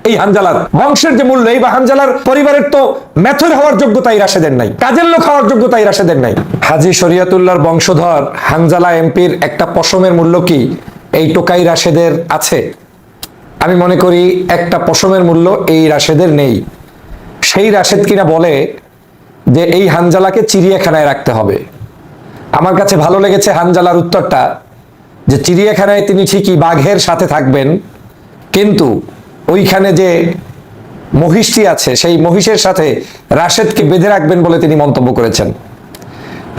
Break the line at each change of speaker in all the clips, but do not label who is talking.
এই হানজালার বংশের যে মূল্য, এই বা হানজালার পরিবারের তো মেথর হওয়ার যোগ্যতা এই রাশেদের নাই, কাজের লোক হওয়ার যোগ্যতা এই রাশেদের নাই। হাজী শরিয়তুল্লাহর বংশধর হানজালা এমপির একটা পশমের মূল্য কি এই টোকাই রাশেদের আছে? আমি মনে করি একটা পশমের মূল্য এই রাশেদের নেই। সেই রাশেদ কিনা বলে যে এই হানজালাকে চিড়িয়াখানায় রাখতে হবে। আমার কাছে ভালো লেগেছে হানজালার উত্তরটা, যে চিড়িয়াখানায় তিনি ঠিকই বাঘের সাথে থাকবেন, কিন্তু ওইখানে যে মহিষটি আছে সেই মহিষের সাথে রাশেদকে বেঁধে রাখবেন বলে তিনি মন্তব্য করেছেন।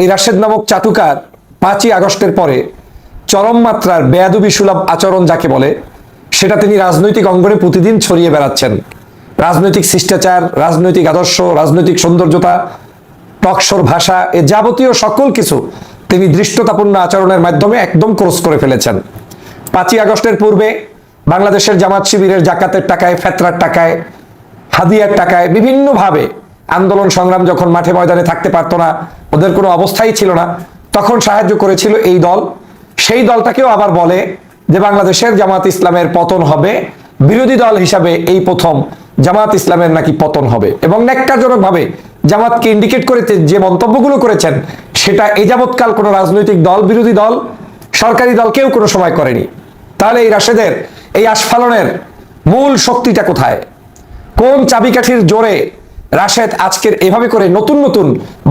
এই রাশেদ নামক চাটুকার 5ই আগস্টের পরে চরম মাত্রার বেয়াদবি সুলভ আচরণ যাকে বলে, সেটা তিনি রাজনৈতিক অঙ্গনে প্রতিদিন ছড়িয়ে বেড়াচ্ছেন। রাজনৈতিক শিষ্টাচার, রাজনৈতিক আদর্শ, রাজনৈতিক সৌন্দর্যতা, টকশোর ভাষা, এ যাবতীয় সকল কিছু তিনি দৃষ্টতাপূর্ণ আচরণের মাধ্যমে একদম ক্রস করে ফেলেছেন। 5ই আগস্টের পূর্বে বাংলাদেশের জামাত শিবিরের জাকাতের টাকায়, ফেতরার টাকায়, হাদিয়ার টাকায় বিভিন্নভাবে আন্দোলন সংগ্রাম যখন মাঠে ময়দানে থাকতে পারতো না, ওদের কোনো অবস্থাই ছিল না, তখন সাহায্য করেছিল এই দল। সেই দলটাকেও আবার বলে যে বাংলাদেশের জামাত ইসলামের পতন হবে, বিরোধী দল হিসাবে এই প্রথম জামাত ইসলামের নাকি পতন হবে। এবং ন্যাক্কারজনকভাবে জামাতকে ইন্ডিকেট করে যে মন্তব্যগুলো করেছেন, সেটা এ যাবৎকাল কোনো রাজনৈতিক দল, বিরোধী দল, সরকারি দল কেউ কোনো সময় করেনি। তাহলে এই রাশেদের এই আস্ফালনের মূল শক্তিটা কোথায়? কোন চাবিকাঠির জোরে রাশেদ আজকের এভাবে করে নতুন নতুন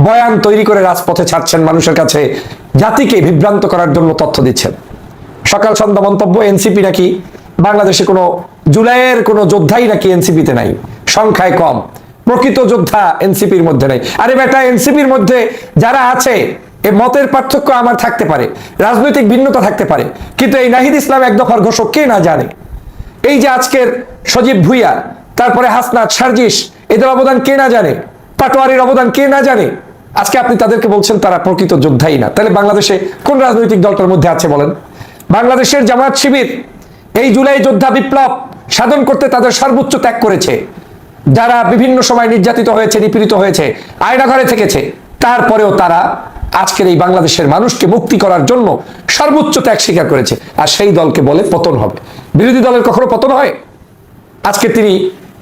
বয়ান তৈরি করে রাজপথে ছাড়ছেন, মানুষের কাছে জাতিকে বিভ্রান্ত করার জন্য তথ্য দিচ্ছেন? সকাল সন্ধ্যা মন্তব্য এনসিপি নাকি বাংলাদেশে কোনো জুলাইয়ের কোনো যোদ্ধাই নাকি এনসিপিতে নাই, সংখ্যায় কম, প্রকৃত যোদ্ধা এনসিপির মধ্যে নাই। আরে বেটা, এনসিপির মধ্যে যারা আছে এ মতের পার্থক্য আমার থাকতে পারে, রাজনৈতিক ভিন্নতা থাকতে পারে, কিন্তু এই নাহিদ ইসলাম এক দফার ঘোষক কে না জানে? এই যে আজকের সজীব ভুইয়া, তারপরে হাসনাত, সার্জিস, এদের অবদান কে না জানে? পাটোয়ারির অবদান কে না জানে? আজকে আপনি তাদেরকে বলছেন তারা প্রকৃত যোদ্ধাই না। তাহলে বাংলাদেশে কোন রাজনৈতিক দলটার মধ্যে আছে বলেন? বাংলাদেশের জামাত শিবির এই জুলাই যোদ্ধা বিপ্লব সাধন করতে তাদের সর্বোচ্চ ত্যাগ করেছে। যারা বিভিন্ন সময় নির্যাতিত হয়েছে, নিপীড়িত হয়েছে, আয়নাঘরে থেকেছে, তারপরেও তারা আজকের এই বাংলাদেশের মানুষকে মুক্তি করার জন্য সর্বোচ্চ ত্যাগ স্বীকার করেছে। আর সেই দলকে বলে পতন হবে। বিরোধী দলের কখনো পতন হয়? আজকে তিনি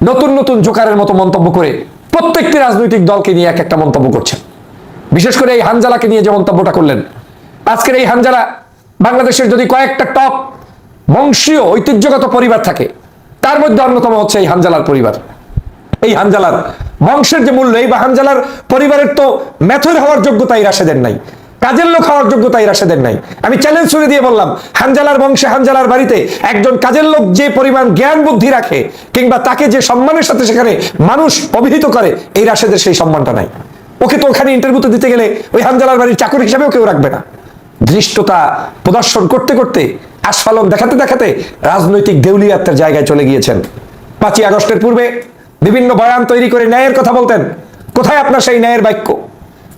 নতুন নতুন জোকারের মতো মন্তব্য করে প্রত্যেকটি রাজনৈতিক দলকে নিয়ে এক একটা মন্তব্য করছেন। বিশেষ করে এই হানজালাকে নিয়ে যে মন্তব্যটা করলেন, আজকের এই হানজালা বাংলাদেশের যদি কয়েকটা টপ বংশীয় ঐতিহ্যগত পরিবার থাকে, তার মধ্যে অন্যতম হচ্ছে এই হানজালার পরিবার। এই হানজালার বংশের যে মূল্য, এই বা হানজালার পরিবারের তো মেথর হওয়ার যোগ্যতা এই রাশেদের নাই, কাজের লোক হওয়ার যোগ্যতা এই রাশেদের নাই। আমি চ্যালেঞ্জ ছুড়ে দিয়ে বললাম, হানজালার বংশে, হানজালার বাড়িতে একজন কাজের লোক যে পরিমাণ জ্ঞান বুদ্ধি রাখে, কিংবা তাকে যে সম্মানের সাথে সেখানে মানুষ অভিহিত করে, এই রাশেদের সেই সম্মানটা নাই। ওকে তো ওখানে ইন্টারভিউতে দিতে গেলে ওই হানজালার বাড়ির চাকর হিসাবেও কেউ রাখবে না। ধৃষ্টতা প্রদর্শন করতে করতে, আস্ফালন দেখাতে দেখাতে রাজনৈতিক দেউলিয়াত্বের জায়গায় চলে গিয়েছেন। 5ই আগস্টের পূর্বে বিভিন্ন বয়ান তৈরি করে ন্যায়ের কথা বলতেন। কোথায় আপনার সেই ন্যায়ের বাক্য?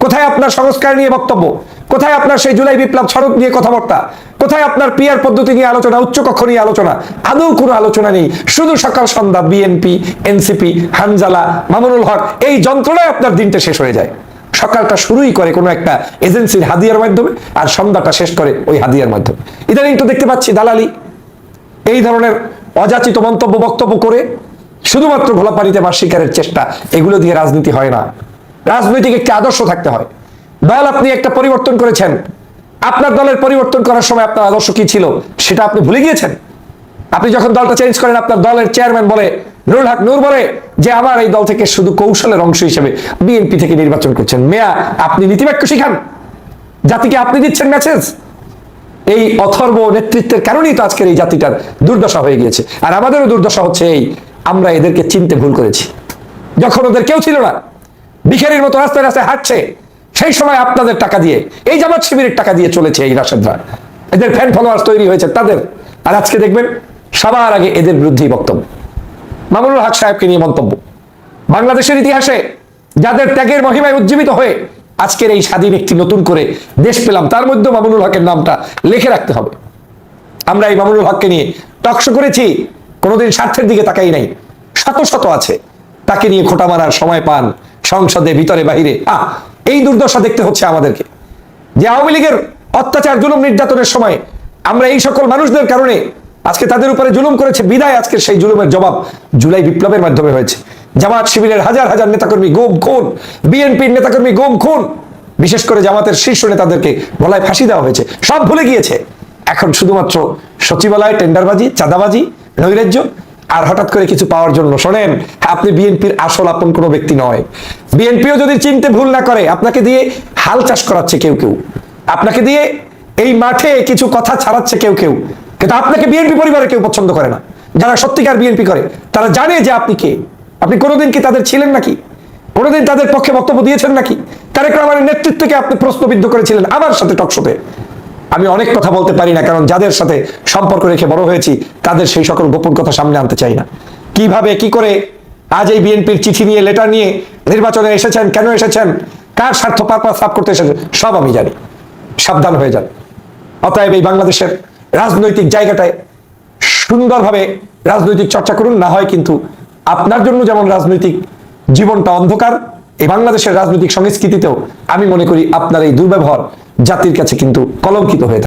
কোথায় আপনার সংস্কার নিয়ে বক্তব্য? কোথায় আপনার সেই জুলাই বিপ্লব সড়ক নিয়ে কথাবার্তা? কোথায় আপনার পিয়ার পদ্ধতি নিয়ে আলোচনা, উচ্চকক্ষ নিয়ে আলোচনা? আদৌ কোনো আলোচনা নেই। শুধু সকাল সন্ধ্যা বিএনপি, এনসিপি, হানজালা, মামুনুল হক, এই যন্ত্রণায় আপনার দিনটা শেষ হয়ে যায়। সকালটা শুরুই করে কোনো একটা এজেন্সির হাদিয়ার মাধ্যমে, আর সন্ধ্যাটা শেষ করে ওই হাদিয়ার মাধ্যমে। ইদানিং তো দেখতে পাচ্ছি দালালি, এই ধরনের অযাচিত মন্তব্য বক্তব্য করে শুধুমাত্র ঘোলাপানিতে মাছ শিকারের চেষ্টা, এগুলো দিয়ে রাজনীতি হয় না। রাজনৈতিক একটি আদর্শ থাকতে হয়। দল আপনি একটা পরিবর্তন করেছেন, আপনার দলের পরিবর্তন করার সময় আপনার আদর্শ কি ছিল সেটা আপনি ভুলে গিয়েছেন। আপনি যখন দলটা চেঞ্জ করেন, আপনার দলের চেয়ারম্যান বলে, নুরুল হক নূর বলে যে আমার এই দল থেকে শুধু কৌশলের অংশ হিসেবে বিএনপি থেকে নির্বাচন করছেন। মেয়া, আপনি নীতিবাক্য শিখান, জাতিকে আপনি দিচ্ছেন মেসেজ। এই অথর্ব নেতৃত্বের কারণেই তো আজকের এই জাতিটার দুর্দশা হয়ে গিয়েছে। আর আমাদেরও দুর্দশা হচ্ছে এই, আমরা এদেরকে চিনতে ভুল করেছি। যখন ওদের কেউ ছিল না, ভিখারির মতো রাস্তায় রাস্তায় হাঁটছে, সেই সময় আপনাদের টাকা দিয়ে, এই জামাত শিবিরের টাকা দিয়ে চলেছে এই রাশেদরা। এদের ফ্যান ফলোয়ার্স তৈরি হয়েছে তাদের। আর আজকে দেখবেন সবার আগে এদের বিরুদ্ধেই বক্তব্য। মামুনুল হক সাহেবকে নিয়ে মন্তব্য। বাংলাদেশের ইতিহাসে যাদের ত্যাগের মহিমায় উজ্জীবিত হয়ে আজকের এই স্বাধীন একটি নতুন করে দেশ পেলাম, তার মধ্যে মামুনুল হকের নামটা লিখে রাখতে হবে। আমরা এই মামুনুল হককে নিয়ে টকশো করেছি, কোনোদিন স্বার্থের দিকে তাকাই নাই। শত শত আছে, তাকে নিয়ে খোঁটা মারার সময় পান সংসদে, ভিতরে বাহিরে। এই দুর্দশা দেখতে হচ্ছে আমাদেরকে, যে আওয়ামী লীগের অত্যাচার, জুলুম, নির্যাতনের সময় আমরা এই সকল মানুষদের কারণে আজকে তাদের উপরে জুলুম করেছে বিদায় আজকে সেই জুলুমের জবাব জুলাই বিপ্লবের মাধ্যমে হয়েছে। জামাত শিবিরের হাজার হাজার নেতাকর্মী গুম খুন, বিএনপির নেতাকর্মী গুম খুন, বিশেষ করে জামাতের শীর্ষ নেতাদেরকে গলায় ফাঁসি দেওয়া হয়েছে। সব ভুলে গিয়েছে, এখন শুধুমাত্র সচিবালয় টেন্ডারবাজি, চাঁদাবাজি, নৈরাজ্য আর হঠাৎ করে কিছু পাওয়ার জন্য। শোনেন, আপনি বিএনপির আসল আপন কোনো ব্যক্তি নয়। বিএনপিও যদি চিনতে ভুল না করে, আপনাকে দিয়ে হাল চাষ করাচ্ছে কেউ কেউ, আপনাকে দিয়ে এই মাঠে কিছু কথা ছাড়াচ্ছে কেউ কেউ, কিন্তু আপনাকে বিএনপি পরিবারে কেউ পছন্দ করে না। যারা সত্যিকার বিএনপি করে তারা জানে যে আপনি কে। আপনি কোনোদিন কি তাদের ছিলেন নাকি? কোনোদিন তাদের পক্ষে বক্তব্য দিয়েছেন নাকি? তারেক রহমানের নেতৃত্বকে আপনি প্রশ্নবিদ্ধ করেছিলেন আমার সাথে টকশোতে। আমি অনেক কথা বলতে পারি না, কারণ যাদের সাথে সম্পর্ক রেখে বড় হয়েছি তাদের সেই সকল গোপন কথা সামনে আনতে চাই না। কিভাবে কি করে আজ এই বিএনপির চিঠি নিয়ে, লেটার নিয়ে নির্বাচনে এসেছেন, কেন এসেছেন, কার স্বার্থ পারপাস সাফ করতে এসেছেন, সব আমি জানি। সাবধান হয়ে যান। অতএব এই বাংলাদেশের রাজনৈতিক জায়গাটায় সুন্দরভাবে রাজনৈতিক চর্চা করুন, না হয় কিন্তু আপনার জন্য যেমন রাজনৈতিক জীবনটা অন্ধকার, এই বাংলাদেশের রাজনৈতিক সংস্কৃতিতেও আমি মনে করি আপনার এই দুর্ব্যবহার জাতির কাছে কিন্তু কলঙ্কিত হয়ে থাকে।